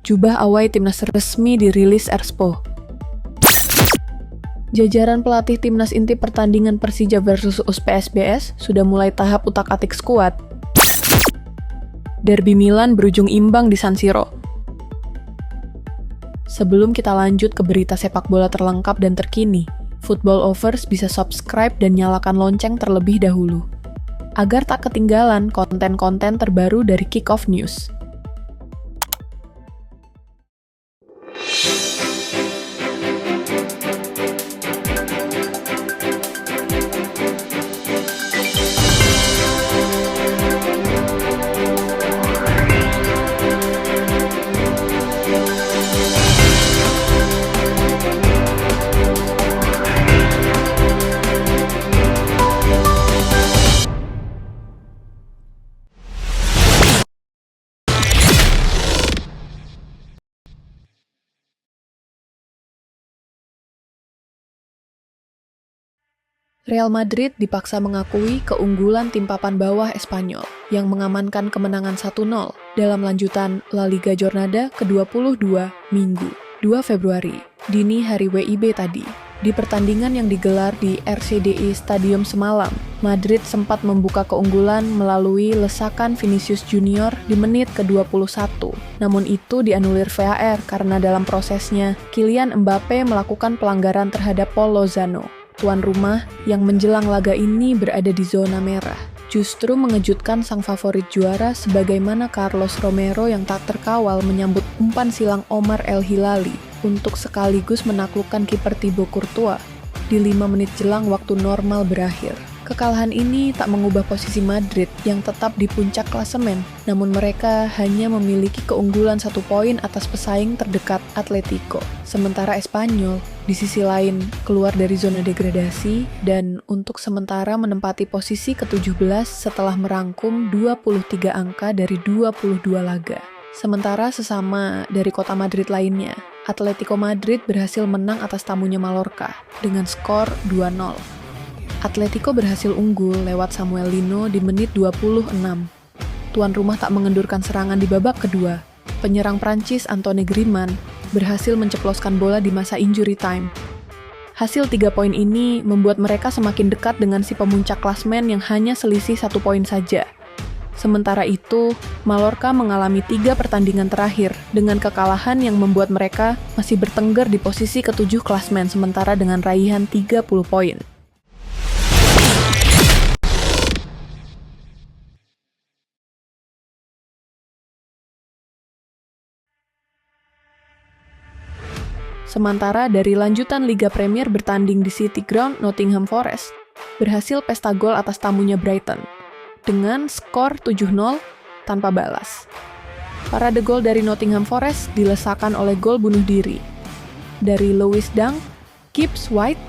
Jubah away timnas resmi dirilis Erspo. Jajaran pelatih timnas inti pertandingan Persija versus USPSBS sudah mulai tahap utak-atik skuad. Derby Milan berujung imbang di San Siro. Sebelum kita lanjut ke berita sepak bola terlengkap dan terkini, Football Overs bisa subscribe dan nyalakan lonceng terlebih dahulu, agar tak ketinggalan konten-konten terbaru dari Kick Off News. Real Madrid dipaksa mengakui keunggulan tim papan bawah Espanyol yang mengamankan kemenangan 1-0 dalam lanjutan La Liga Jornada ke-22 Minggu 2 Februari dini hari WIB tadi. Di pertandingan yang digelar di RCDI Stadium semalam, Madrid sempat membuka keunggulan melalui lesakan Vinicius Junior di menit ke-21. Namun itu dianulir VAR karena dalam prosesnya Kylian Mbappe melakukan pelanggaran terhadap Paul Lozano. Tuan rumah yang menjelang laga ini berada di zona merah, justru mengejutkan sang favorit juara sebagaimana Carlos Romero yang tak terkawal menyambut umpan silang Omar El Hilali untuk sekaligus menaklukkan kiper Thibaut Courtois di 5 menit jelang waktu normal berakhir. Kekalahan ini tak mengubah posisi Madrid yang tetap di puncak klasemen, namun mereka hanya memiliki keunggulan 1 poin atas pesaing terdekat Atletico. Sementara Espanyol, di sisi lain, keluar dari zona degradasi dan untuk sementara menempati posisi ke-17 setelah merangkum 23 angka dari 22 laga. Sementara sesama dari kota Madrid lainnya, Atletico Madrid berhasil menang atas tamunya Mallorca dengan skor 2-0. Atletico berhasil unggul lewat Samuel Lino di menit 26. Tuan rumah tak mengendurkan serangan di babak kedua. Penyerang Prancis Antoine Griezmann berhasil menceploskan bola di masa injury time. Hasil 3 poin ini membuat mereka semakin dekat dengan si pemuncak klasmen yang hanya selisih 1 poin saja. Sementara itu, Mallorca mengalami 3 pertandingan terakhir dengan kekalahan yang membuat mereka masih bertengger di posisi ke-7 klasmen sementara dengan raihan 30 poin. Sementara dari lanjutan Liga Premier bertanding di City Ground, Nottingham Forest berhasil pesta gol atas tamunya Brighton dengan skor 7-0 tanpa balas. Parade gol dari Nottingham Forest dilesakan oleh gol bunuh diri dari Lewis Dunk, Gibbs White,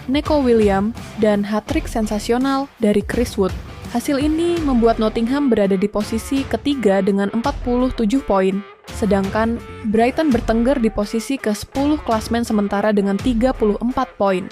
Neco Williams, dan hat-trick sensasional dari Chris Wood. Hasil ini membuat Nottingham berada di posisi ketiga dengan 47 poin. Sedangkan Brighton bertengger di posisi ke-10 klasmen sementara dengan 34 poin.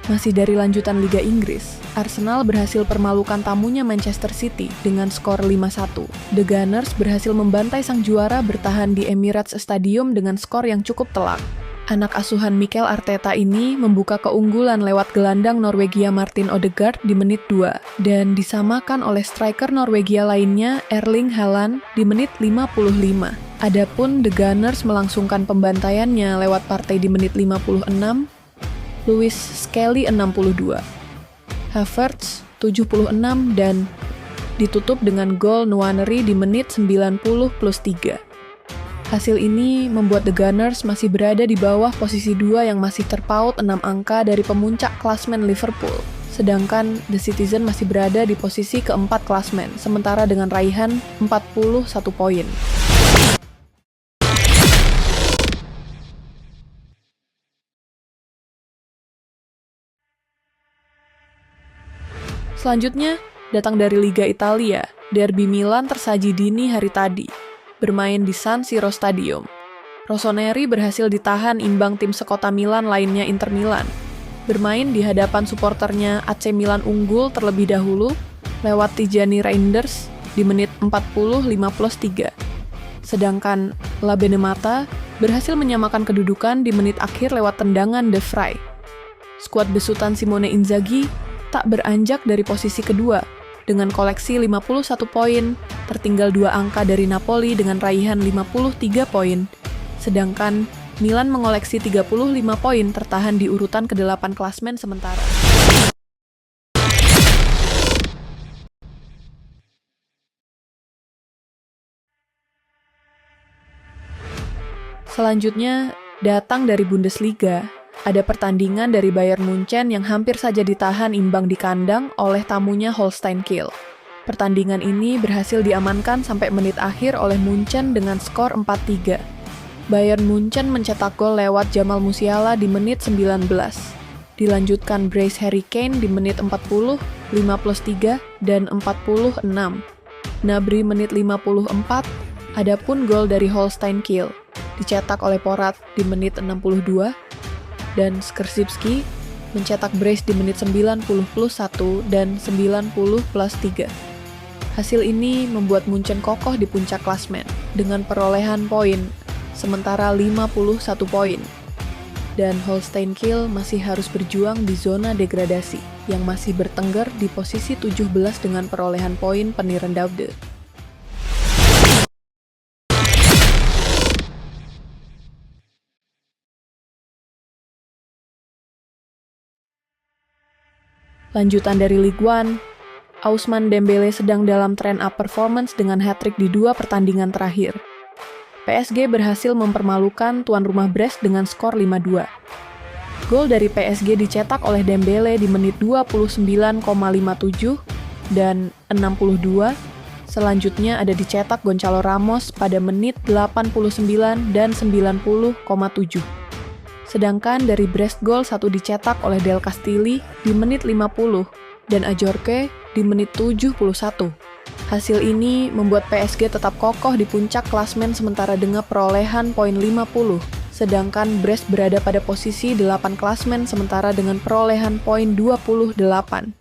Masih dari lanjutan Liga Inggris, Arsenal berhasil permalukan tamunya Manchester City dengan skor 5-1. The Gunners berhasil membantai sang juara bertahan di Emirates Stadium dengan skor yang cukup telak. Anak asuhan Mikel Arteta ini membuka keunggulan lewat gelandang Norwegia Martin Odegaard di menit 2 dan disamakan oleh striker Norwegia lainnya Erling Haaland di menit 55. Adapun The Gunners melangsungkan pembantaiannya lewat partai di menit 56, Lewis Skelly 62, Havertz 76 dan ditutup dengan gol Nwaneri di menit 90+3. Hasil ini membuat The Gunners masih berada di bawah posisi 2 yang masih terpaut 6 angka dari pemuncak klasmen Liverpool. Sedangkan The Citizen masih berada di posisi keempat klasmen, sementara dengan raihan 41 poin. Selanjutnya, datang dari Liga Italia, Derby Milan tersaji dini hari tadi, bermain di San Siro Stadium. Rossoneri berhasil ditahan imbang tim sekota Milan lainnya Inter Milan. Bermain di hadapan suporternya, AC Milan unggul terlebih dahulu lewat Tijani Reinders di menit 45+3. Sedangkan La Benemata berhasil menyamakan kedudukan di menit akhir lewat tendangan De Vrij. Skuad besutan Simone Inzaghi tak beranjak dari posisi kedua dengan koleksi 51 poin, tertinggal 2 angka dari Napoli dengan raihan 53 poin. Sedangkan Milan mengoleksi 35 poin tertahan di urutan ke-8 klasmen sementara. Selanjutnya, datang dari Bundesliga, ada pertandingan dari Bayern Munchen yang hampir saja ditahan imbang di kandang oleh tamunya Holstein Kiel. Pertandingan ini berhasil diamankan sampai menit akhir oleh Munchen dengan skor 4-3. Bayern Munchen mencetak gol lewat Jamal Musiala di menit 19. Dilanjutkan Bryce Harry Kane di menit 40, 5+3, dan 46. Gnabry menit 54, adapun gol dari Holstein Kiel dicetak oleh Porat di menit 62, dan Skrzybski mencetak brace di menit 90+1 dan 90+3. Hasil ini membuat Munchen kokoh di puncak klasmen dengan perolehan poin sementara 51 poin. Dan Holstein Kiel masih harus berjuang di zona degradasi yang masih bertengger di posisi 17 dengan perolehan poin Penirendaude. Lanjutan dari Ligue 1, Ousmane Dembélé sedang dalam tren up performance dengan hat-trick di 2 pertandingan terakhir. PSG berhasil mempermalukan tuan rumah Brest dengan skor 5-2. Gol dari PSG dicetak oleh Dembélé di menit 29,57 dan 62. Selanjutnya ada dicetak Gonçalo Ramos pada menit 89 dan 90,7. Sedangkan dari Brest gol 1 dicetak oleh Del Castilli di menit 50 dan Ajorque di menit 71. Hasil ini membuat PSG tetap kokoh di puncak klasmen sementara dengan perolehan poin 50, sedangkan Brest berada pada posisi 8 klasmen sementara dengan perolehan poin 28.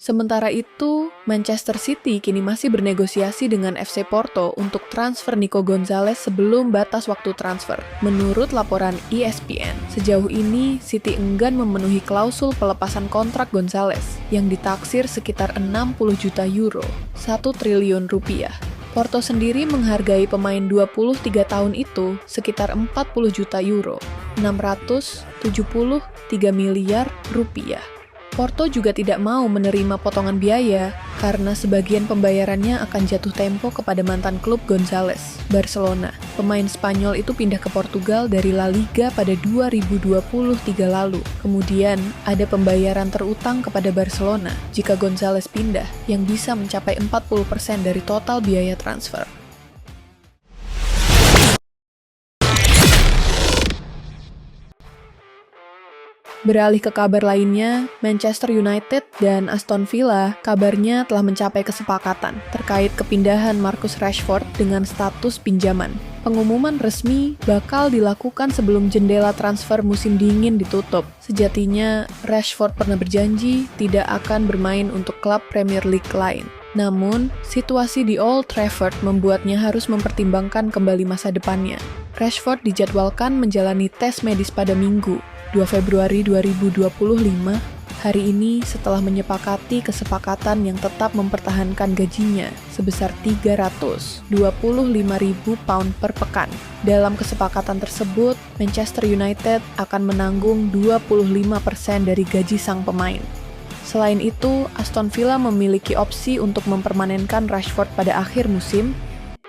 Sementara itu, Manchester City kini masih bernegosiasi dengan FC Porto untuk transfer Nico Gonzalez sebelum batas waktu transfer. Menurut laporan ESPN, sejauh ini City enggan memenuhi klausul pelepasan kontrak Gonzalez yang ditaksir sekitar 60 juta euro, 1 triliun rupiah. Porto sendiri menghargai pemain 23 tahun itu sekitar 40 juta euro, 673 miliar rupiah. Porto juga tidak mau menerima potongan biaya karena sebagian pembayarannya akan jatuh tempo kepada mantan klub Gonzalez, Barcelona. Pemain Spanyol itu pindah ke Portugal dari La Liga pada 2023 lalu. Kemudian ada pembayaran terutang kepada Barcelona jika Gonzalez pindah yang bisa mencapai 40% dari total biaya transfer. Beralih ke kabar lainnya, Manchester United dan Aston Villa kabarnya telah mencapai kesepakatan terkait kepindahan Marcus Rashford dengan status pinjaman. Pengumuman resmi bakal dilakukan sebelum jendela transfer musim dingin ditutup. Sejatinya, Rashford pernah berjanji tidak akan bermain untuk klub Premier League lain. Namun, situasi di Old Trafford membuatnya harus mempertimbangkan kembali masa depannya. Rashford dijadwalkan menjalani tes medis pada Minggu, 2 Februari 2025, hari ini setelah menyepakati kesepakatan yang tetap mempertahankan gajinya sebesar 325.000 pound per pekan. Dalam kesepakatan tersebut, Manchester United akan menanggung 25% dari gaji sang pemain. Selain itu, Aston Villa memiliki opsi untuk mempermanenkan Rashford pada akhir musim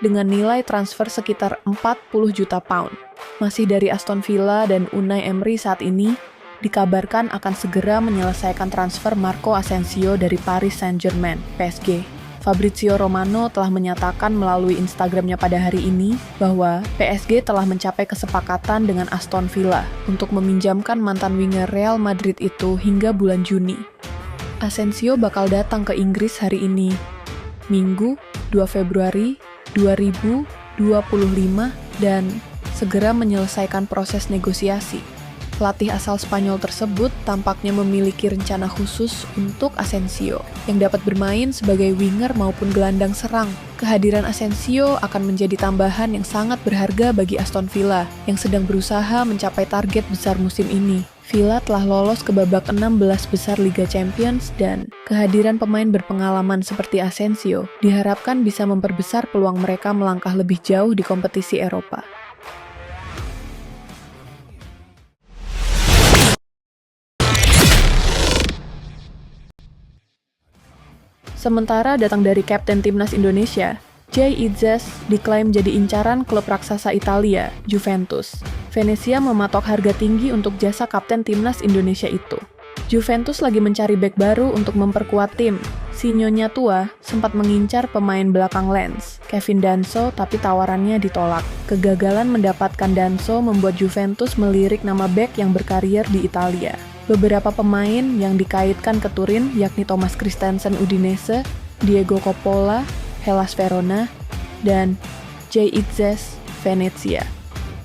dengan nilai transfer sekitar 40 juta pound. Masih dari Aston Villa dan Unai Emery saat ini, dikabarkan akan segera menyelesaikan transfer Marco Asensio dari Paris Saint-Germain, PSG. Fabrizio Romano telah menyatakan melalui Instagramnya pada hari ini bahwa PSG telah mencapai kesepakatan dengan Aston Villa untuk meminjamkan mantan winger Real Madrid itu hingga bulan Juni. Asensio bakal datang ke Inggris hari ini, Minggu 2 Februari 2025, dan segera menyelesaikan proses negosiasi. Pelatih asal Spanyol tersebut tampaknya memiliki rencana khusus untuk Asensio, yang dapat bermain sebagai winger maupun gelandang serang. Kehadiran Asensio akan menjadi tambahan yang sangat berharga bagi Aston Villa, yang sedang berusaha mencapai target besar musim ini. Villa telah lolos ke babak 16 besar Liga Champions dan kehadiran pemain berpengalaman seperti Asensio diharapkan bisa memperbesar peluang mereka melangkah lebih jauh di kompetisi Eropa. Sementara datang dari kapten timnas Indonesia, Jay Itzes diklaim jadi incaran klub raksasa Italia, Juventus. Venezia mematok harga tinggi untuk jasa kapten timnas Indonesia itu. Juventus lagi mencari bek baru untuk memperkuat tim. Si Nyonya tua sempat mengincar pemain belakang Lens, Kevin Danso, tapi tawarannya ditolak. Kegagalan mendapatkan Danso membuat Juventus melirik nama bek yang berkarier di Italia. Beberapa pemain yang dikaitkan ke Turin yakni Thomas Christensen Udinese, Diego Coppola, Hellas Verona, dan Jay Itzes Venezia.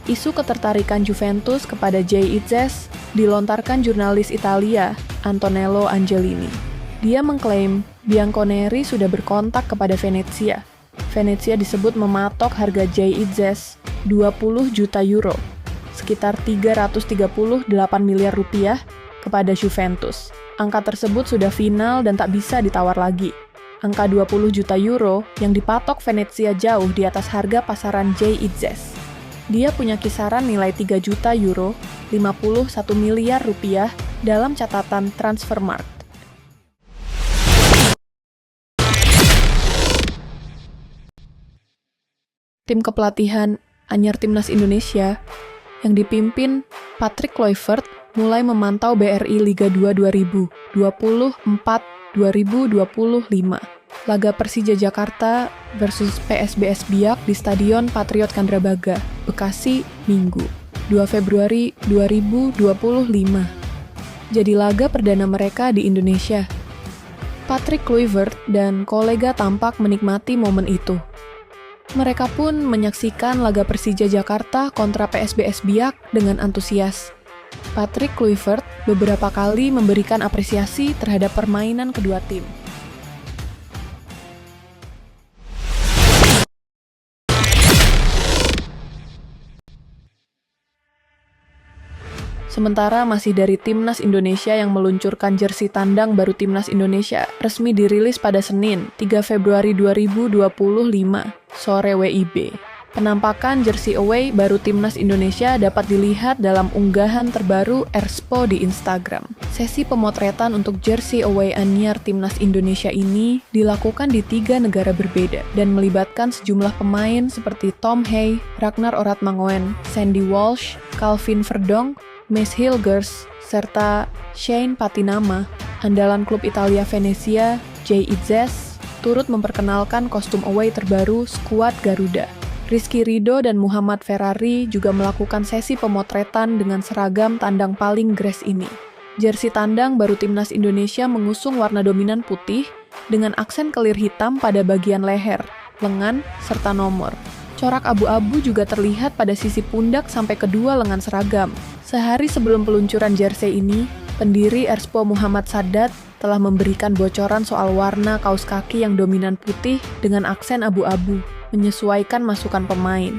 Isu ketertarikan Juventus kepada Jay Itzes dilontarkan jurnalis Italia Antonello Angelini. Dia mengklaim Bianconeri sudah berkontak kepada Venezia. Venezia disebut mematok harga Jay Itzes 20 juta euro, sekitar 338 miliar rupiah, kepada Juventus. Angka tersebut sudah final dan tak bisa ditawar lagi. Angka 20 juta euro yang dipatok Venezia jauh di atas harga pasaran Jay Itzes. Dia punya kisaran nilai 3 juta euro, 51 miliar rupiah dalam catatan Transfermarkt. Tim kepelatihan anyar timnas Indonesia yang dipimpin Patrick Kluivert mulai memantau BRI Liga 2 2024-2025. Laga Persija Jakarta versus PSBS Biak di Stadion Patriot Candrabaga, Bekasi, Minggu, 2 Februari 2025. Jadi laga perdana mereka di Indonesia. Patrick Kluivert dan kolega tampak menikmati momen itu. Mereka pun menyaksikan laga Persija Jakarta kontra PSBS Biak dengan antusias. Patrick Kluivert beberapa kali memberikan apresiasi terhadap permainan kedua tim. Sementara masih dari Timnas Indonesia yang meluncurkan jersey tandang baru Timnas Indonesia resmi dirilis pada Senin, 3 Februari 2025, sore WIB. Penampakan jersey away baru Timnas Indonesia dapat dilihat dalam unggahan terbaru Erspo di Instagram. Sesi pemotretan untuk jersey away anyar Timnas Indonesia ini dilakukan di 3 negara berbeda dan melibatkan sejumlah pemain seperti Tom Hay, Ragnar Oratmangoen, Sandy Walsh, Calvin Verdonk, Mace Hilgers, serta Shane Patinama. Andalan klub Italia Venezia, Jay Itzes, turut memperkenalkan kostum away terbaru skuad Garuda. Rizky Ridho dan Muhammad Ferrari juga melakukan sesi pemotretan dengan seragam tandang paling Gres ini. Jersey tandang baru Timnas Indonesia mengusung warna dominan putih dengan aksen kelir hitam pada bagian leher, lengan, serta nomor. Corak abu-abu juga terlihat pada sisi pundak sampai kedua lengan seragam. Sehari sebelum peluncuran jersey ini, pendiri Erspo Muhammad Sadat telah memberikan bocoran soal warna kaos kaki yang dominan putih dengan aksen abu-abu, menyesuaikan masukan pemain.